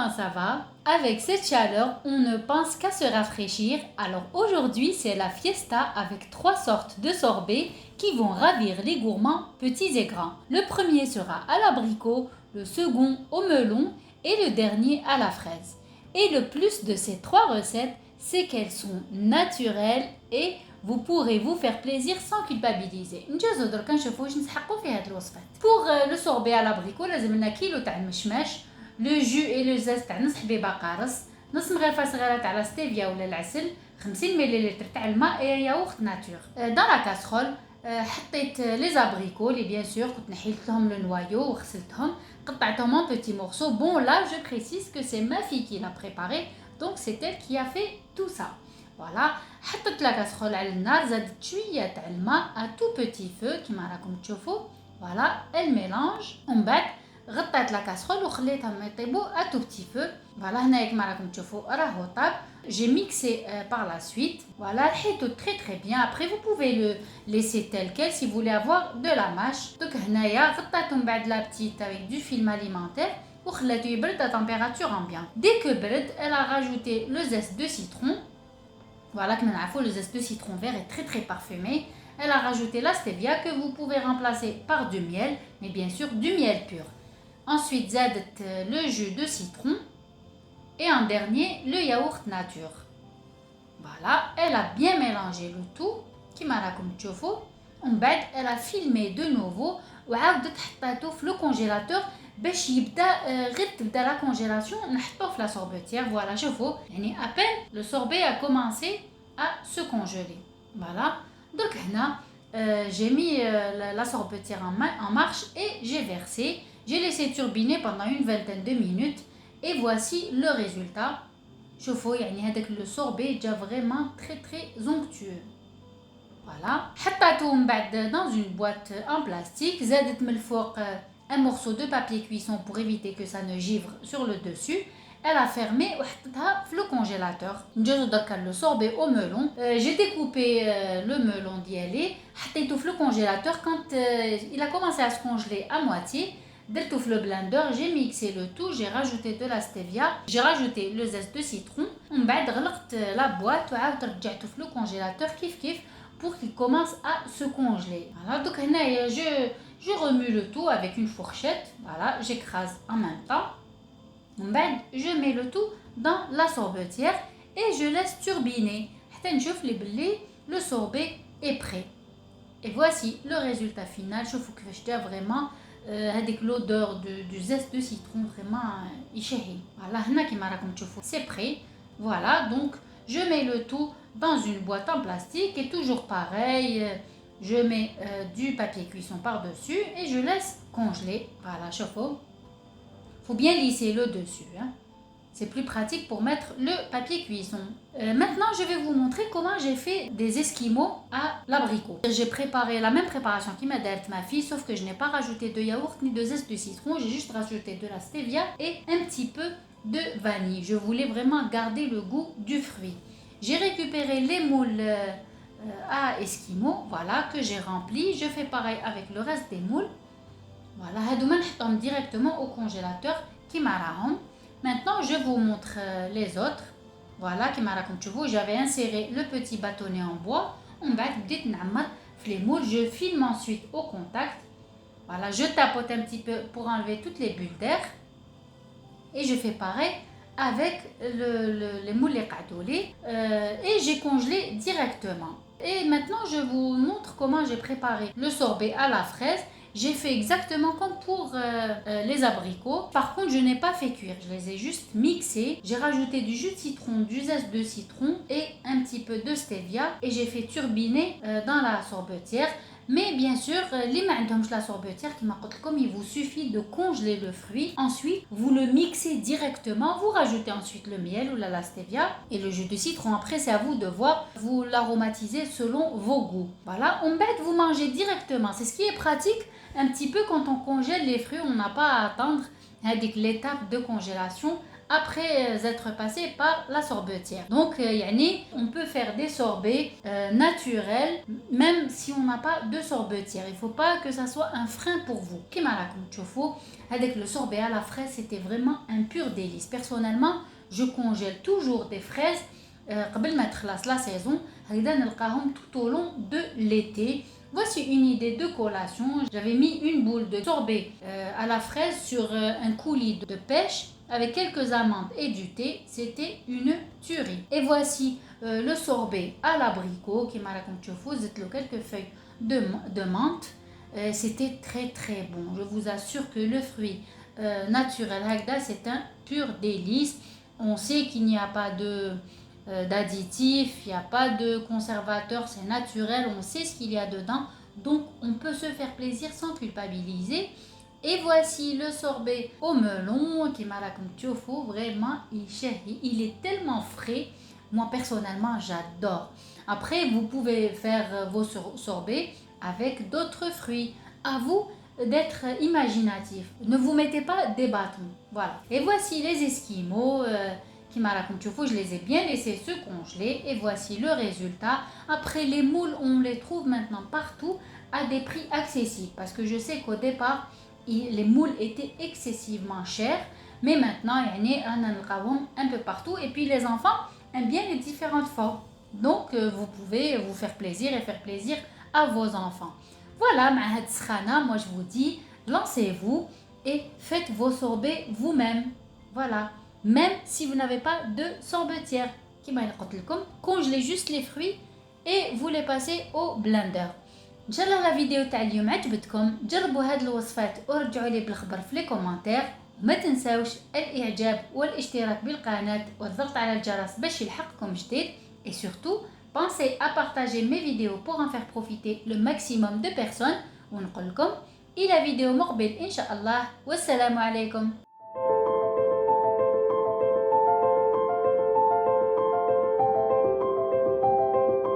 comment ça va? Avec cette chaleur, on ne pense qu'à se rafraîchir. Alors aujourd'hui, c'est la fiesta avec 3 sortes de sorbets qui vont ravir les gourmands petits et grands. Le premier sera à l'abricot, le second au melon et le dernier à la fraise. Et le plus de ces 3 recettes, c'est qu'elles sont naturelles et vous pourrez vous faire plaisir sans culpabiliser. نجهزوا درك نشوفوا واش نسحقوا في هاد الوصفات. Pour le sorbet à l'abricot لازم لنا كيلو تاع المشماش، لو جو اي لو زاز تاع نص حبيبه قارص، نص مغرفه صغيره تاع لا ستيفيا ولا العسل، 50 ملل تاع الماء اي ياغورت ناتور. دان لا كاسرول حطيت لي زابريكو لي بيان سور كنت نحيت لهم لو نوايو وغسلتهم، قطعتهم en petits morceaux. Bon là je précise que c'est ma fille qui l'a préparé, donc c'est elle qui a fait tout ça. Voilà, حطيت لا كاسرول على النار، زادت شويه تاع الماء à tout petit feu كيما راكم تشوفوا. Voilà, elle mélange. ومن بعد غطيت لا كاسرول وخليتهم يطيبوا à tout petit feu. Voilà, هنايا كيما راكم تشوفوا راهو طاب. J'ai mixé par la suite. Voilà, حيتو très très bien. Après vous pouvez le laisser tel quel si vous voulez avoir de la mâche. Donc هنايا غطيته من بعد la petite avec du film alimentaire وخليته يبرد à température ambiante. Dès que برد, elle a rajouté le zeste de citron. Voilà, comme on a le zeste de citron vert est très très parfumé. Elle a rajouté la stevia que vous pouvez remplacer par du miel, mais bien sûr du miel pur. Ensuite, زادت le jus de citron et en dernier le yaourt nature. Voilà, elle a bien mélangé le tout كيما راكم تشوفوا. ومن بعد elle a filmé de nouveau وعاودت حطيته في le congélateur باش يبدا غير تبدا لا كونجيلاسيون نحطوه في لا sorbetière. Voilà, شوفوا يعني à peine le sorbet a commencé à se congeler. Voilà, donc هنا j'ai mis la sorbetière en marche et j'ai versé. J'ai laissé turbiner pendant une vingtaine de minutes et voici le résultat. شوفوا يعني هذاك le sorbet جا vraiment très très onctueux. Voilà, حطيته من بعد dans une boîte en plastique. زادت من الفوق un morceau de papier cuisson pour éviter que ça ne givre sur le dessus. Elle a fermé وحطتها في le congélateur. نجهزوا دركا le sorbet au melon. J'ai découpé le melon ديالي حطيته في le congélateur. Quand il a commencé à se congeler à moitié, درتو في le blender, j'ai mixé le tout, j'ai rajouté de la stevia, j'ai rajouté le zeste de citron. ومن بعد غلقت la boîte وعاودت رجعته في le congélateur كيف pour qu'il commence à se congeler. Voilà, donc هنايا je remue le tout avec une fourchette. Voilà, j'écrase en même temps. ومن بعد je mets le tout dans la sorbetière et je laisse turbiner حتى نشوف لي بلي le sorbet est prêt. Et voici le résultat final. شوفوا كيفاش جا vraiment هذيك l'odeur du zeste de citron vraiment يشهي. Voilà, هنا كيما راكم تشوفوا c'est prêt. Voilà, donc je mets le tout dans une boîte en plastique et toujours pareil, je mets du papier cuisson par-dessus et je laisse congeler. Voilà, chauffe-eau. Faut bien lisser le dessus, hein. C'est plus pratique pour mettre le papier cuisson. Maintenant, je vais vous montrer comment j'ai fait des esquimaux à l'abricot. J'ai préparé la même préparation qui m'a dit ma fille, sauf que je n'ai pas rajouté de yaourt ni de zeste de citron. J'ai juste rajouté de la stevia et un petit peu de vanille. Je voulais vraiment garder le goût du fruit. J'ai récupéré les moules à esquimaux, voilà, que j'ai remplis. Je fais pareil avec le reste des moules. Voilà, هادوما نحطهم directement au congélateur كيما راهم. Maintenant, je vous montre les autres. Voilà, كيما راكم تشوفوا, j'avais inséré le petit bâtonnet en bois. ومن بعد بديت نعمر في les moules. Je filme ensuite au contact. Voilà, je tapote un petit peu pour enlever toutes les bulles d'air. Et je fais pareil avec les moules les qadouli. Et j'ai congelé directement. Et maintenant, je vous montre comment j'ai préparé le sorbet à la fraise. J'ai fait exactement comme pour les abricots. Par contre, je n'ai pas fait cuire. Je les ai juste mixés. J'ai rajouté du jus de citron, du zeste de citron et un petit peu de stevia. Et j'ai fait turbiner dans la sorbetière. Mais bien sûr, les معندهمش la sorbetière qui m'a comme il vous suffit de congeler le fruit. Ensuite, vous le mixez directement. Vous rajoutez ensuite le miel ou la stevia et le jus de citron. Après, c'est à vous de voir. Vous l'aromatisez selon vos goûts. Voilà, on bête, vous mangez directement. C'est ce qui est pratique. Un petit peu quand on congèle les fruits, on n'a pas à attendre avec l'étape de congélation après être passé par la sorbetière. Donc يعني on peut faire des sorbets naturels même si on n'a pas de sorbetière. Il ne faut pas que ça soit un frein pour vous. كما راكم تشوفوا avec le sorbet à la fraise, c'était vraiment un pur délice. Personnellement, je congèle toujours des fraises قبل ما تخلص la saison. هكذا نلقاهم tout au long de l'été. Voici une idée de collation. J'avais mis une boule de sorbet à la fraise sur un coulis de pêche avec quelques amandes et du thé. C'était une tuerie. Et voici le sorbet à l'abricot qui m'a raconté quelques feuilles de menthe. C'était très très bon. Je vous assure que le fruit naturel hagda, c'est un pur délice. On sait qu'il n'y a pas d'additifs, il n'y a pas de conservateur, c'est naturel, on sait ce qu'il y a dedans, donc on peut se faire plaisir sans culpabiliser. Et voici le sorbet au melon qui m'a raconté, vraiment il est tellement frais. Moi personnellement j'adore. Après vous pouvez faire vos sorbets avec d'autres fruits. À vous d'être imaginatif. Ne vous mettez pas des bâtons. Voilà. Et voici les esquimaux qui m'a raconté. Je les ai bien laissés se congeler. Et voici le résultat. Après, les moules, on les trouve maintenant partout à des prix accessibles. Parce que je sais qu'au départ, les moules étaient excessivement chers. Mais maintenant, il y en a un peu partout. Et puis, les enfants aiment bien les différentes formes. Donc, vous pouvez vous faire plaisir et faire plaisir à vos enfants. Voilà, moi je vous dis, lancez-vous et faites vos sorbets vous-même. Voilà, même si vous n'avez pas de sorbetière. Congelez juste les fruits et vous les passez au blender. إن شاء الله الفيديو تاع اليوم عجبتكم. جربوا هاد الوصفات ورجعوا لي بالخبر في لي كومنتير. وما تنساوش الاعجاب والاشتراك بالقناة والضغط على الجرس باش يلحقكم جديد. Et surtout, pensez à partager mes vidéos pour en faire profiter le maximum de personnes. ونقول لكم إلى فيديو مقبل إن شاء الله والسلام عليكم.